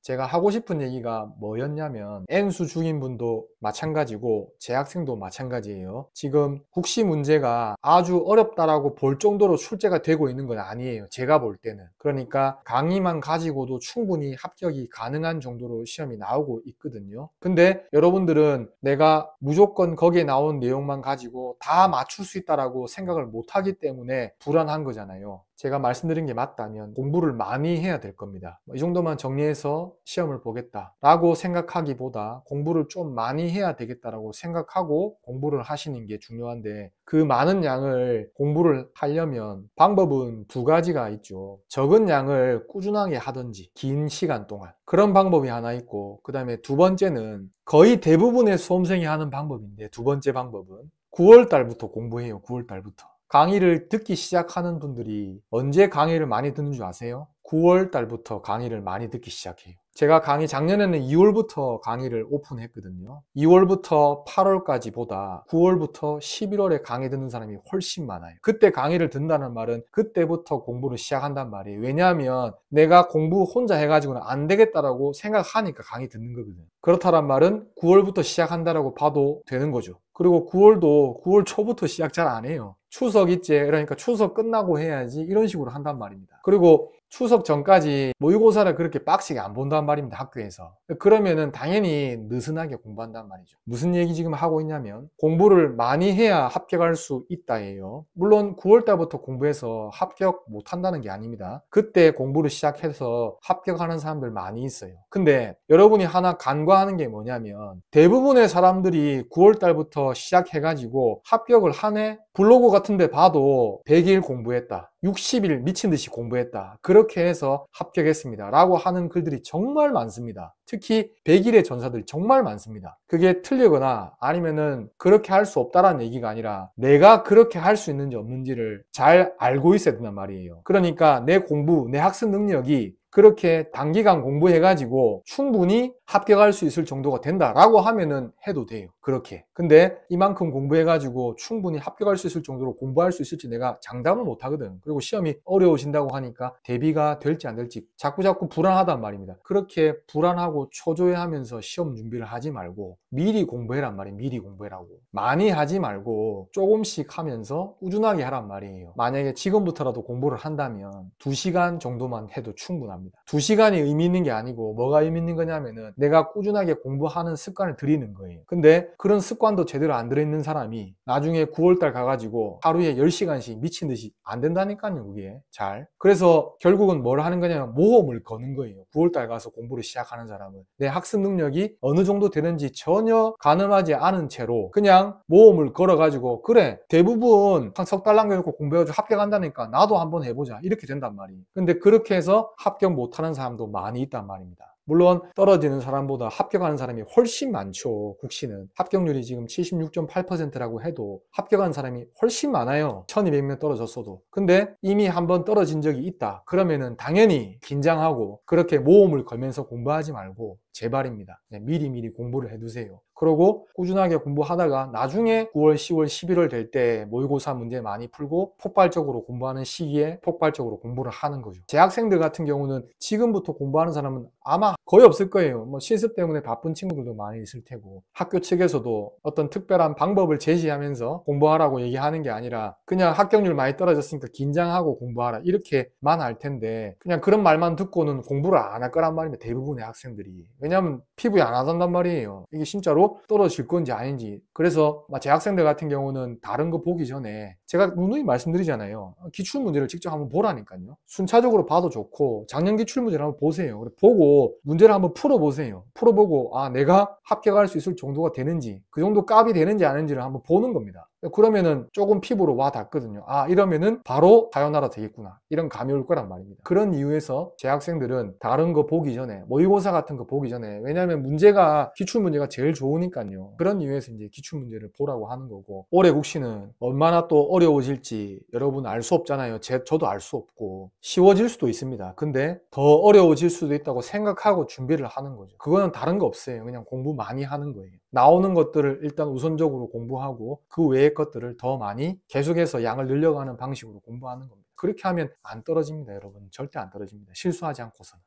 제가 하고 싶은 얘기가 뭐였냐면 N수 중인분도 마찬가지고 재학생도 마찬가지예요. 지금 국시 문제가 아주 어렵다라고 볼 정도로 출제가 되고 있는 건 아니에요. 제가 볼 때는. 그러니까 강의만 가지고도 충분히 합격이 가능한 정도로 시험이 나오고 있거든요. 근데 여러분들은 내가 무조건 거기에 나온 내용만 가지고 다 맞출 수 있다라고 생각을 못하기 때문에 불안한 거잖아요. 제가 말씀드린 게 맞다면 공부를 많이 해야 될 겁니다. 이 정도만 정리해서 시험을 보겠다 라고 생각하기보다 공부를 좀 많이 해야 되겠다라고 생각하고 공부를 하시는 게 중요한데, 그 많은 양을 공부를 하려면 방법은 두 가지가 있죠. 적은 양을 꾸준하게 하든지 긴 시간 동안, 그런 방법이 하나 있고, 그 다음에 두 번째는 거의 대부분의 수험생이 하는 방법인데, 두 번째 방법은 9월 달부터 공부해요. 9월 달부터. 강의를 듣기 시작하는 분들이 언제 강의를 많이 듣는 줄 아세요? 9월 달부터 강의를 많이 듣기 시작해요. 제가 강의 작년에는 2월부터 강의를 오픈했거든요. 2월부터 8월까지 보다 9월부터 11월에 강의 듣는 사람이 훨씬 많아요. 그때 강의를 듣는다는 말은 그때부터 공부를 시작한단 말이에요. 왜냐하면 내가 공부 혼자 해가지고는 안 되겠다라고 생각하니까 강의 듣는 거거든요. 그렇다란 말은 9월부터 시작한다라고 봐도 되는 거죠. 그리고 9월 초부터 시작 잘 안 해요. 추석 있지, 그러니까 추석 끝나고 해야지, 이런 식으로 한단 말입니다. 그리고 추석 전까지 모의고사를 그렇게 빡시게 안 본단 말입니다. 학교에서. 그러면은 당연히 느슨하게 공부한단 말이죠. 무슨 얘기 지금 하고 있냐면 공부를 많이 해야 합격할 수 있다예요. 물론 9월 달부터 공부해서 합격 못 한다는 게 아닙니다. 그때 공부를 시작해서 합격하는 사람들 많이 있어요. 근데 여러분이 하나 간과하는 게 뭐냐면 대부분의 사람들이 9월 달부터 시작해가지고 합격을 하네? 블로그 같은 데 봐도 100일 공부했다, 60일 미친 듯이 공부했다, 그렇게 해서 합격했습니다 라고 하는 글들이 정말 많습니다. 특히 100일의 전사들이 정말 많습니다. 그게 틀리거나 아니면은 그렇게 할 수 없다라는 얘기가 아니라 내가 그렇게 할 수 있는지 없는지를 잘 알고 있어야 된단 말이에요. 그러니까 내 공부, 내 학습 능력이 그렇게 단기간 공부해가지고 충분히 합격할 수 있을 정도가 된다라고 하면은 해도 돼요. 그렇게. 근데 이만큼 공부해가지고 충분히 합격할 수 있을 정도로 공부할 수 있을지 내가 장담을 못 하거든. 그리고 시험이 어려우신다고 하니까 대비가 될지 안 될지 자꾸자꾸 불안하단 말입니다. 그렇게 불안하고 초조해하면서 시험 준비를 하지 말고 미리 공부해란 말이에요. 미리 공부해라고. 많이 하지 말고 조금씩 하면서 꾸준하게 하란 말이에요. 만약에 지금부터라도 공부를 한다면 2시간 정도만 해도 충분합니다. 2시간이 의미 있는 게 아니고 뭐가 의미 있는 거냐면은 내가 꾸준하게 공부하는 습관을 들이는 거예요. 근데 그런 습관도 제대로 안 들어있는 사람이 나중에 9월달 가가지고 하루에 10시간씩 미친 듯이 안 된다니까요. 그게 잘. 그래서 결국은 뭘 하는 거냐면 모험을 거는 거예요. 9월달 가서 공부를 시작하는 사람은 내 학습 능력이 어느 정도 되는지 전혀 가늠하지 않은 채로 그냥 모험을 걸어가지고 그래 대부분 한 석 달 남겨놓고 공부해가지고 합격한다니까 나도 한번 해보자 이렇게 된단 말이에요. 근데 그렇게 해서 합격 못하는 사람도 많이 있단 말입니다. 물론 떨어지는 사람보다 합격하는 사람이 훨씬 많죠. 국시는 합격률이 지금 76.8%라고 해도 합격한 사람이 훨씬 많아요. 1200명 떨어졌어도. 근데 이미 한번 떨어진 적이 있다 그러면은 당연히 긴장하고 그렇게 모험을 걸면서 공부하지 말고 제발입니다. 미리미리 공부를 해두세요. 그러고 꾸준하게 공부하다가 나중에 9월, 10월, 11월 될 때 모의고사 문제 많이 풀고 폭발적으로 공부하는 시기에 폭발적으로 공부를 하는 거죠. 재학생들 같은 경우는 지금부터 공부하는 사람은 아마 거의 없을 거예요. 뭐 실습 때문에 바쁜 친구들도 많이 있을 테고 학교 측에서도 어떤 특별한 방법을 제시하면서 공부하라고 얘기하는 게 아니라 그냥 합격률 많이 떨어졌으니까 긴장하고 공부하라 이렇게만 할 텐데 그냥 그런 말만 듣고는 공부를 안 할 거란 말입니다. 대부분의 학생들이. 왜냐하면 피부에 안 하단단 말이에요. 이게 진짜로 떨어질 건지 아닌지. 그래서 재학생들 같은 경우는 다른 거 보기 전에 제가 누누이 말씀드리잖아요. 기출문제를 직접 한번 보라니까요. 순차적으로 봐도 좋고 작년 기출문제를 한번 보세요. 보고 문제를 한번 풀어보세요. 풀어보고 내가 합격할 수 있을 정도가 되는지 그 정도 값이 되는지 아닌지를 한번 보는 겁니다. 그러면은 조금 피부로 와 닿거든요. 이러면은 바로 사요나라 되겠구나 이런 감이 올 거란 말입니다. 그런 이유에서 재학생들은 다른 거 보기 전에 모의고사 같은 거 보기 전에 왜냐하면 문제가 기출문제가 제일 좋으니까요. 그런 이유에서 이제 기출문제를 보라고 하는 거고 올해 국시는 얼마나 또 어려워질지 여러분 알 수 없잖아요. 저도 알 수 없고 쉬워질 수도 있습니다. 근데 더 어려워질 수도 있다고 생각하고 준비를 하는 거죠. 그거는 다른 거 없어요. 그냥 공부 많이 하는 거예요. 나오는 것들을 일단 우선적으로 공부하고 그 외의 것들을 더 많이 계속해서 양을 늘려가는 방식으로 공부하는 겁니다. 그렇게 하면 안 떨어집니다. 여러분 절대 안 떨어집니다. 실수하지 않고서는.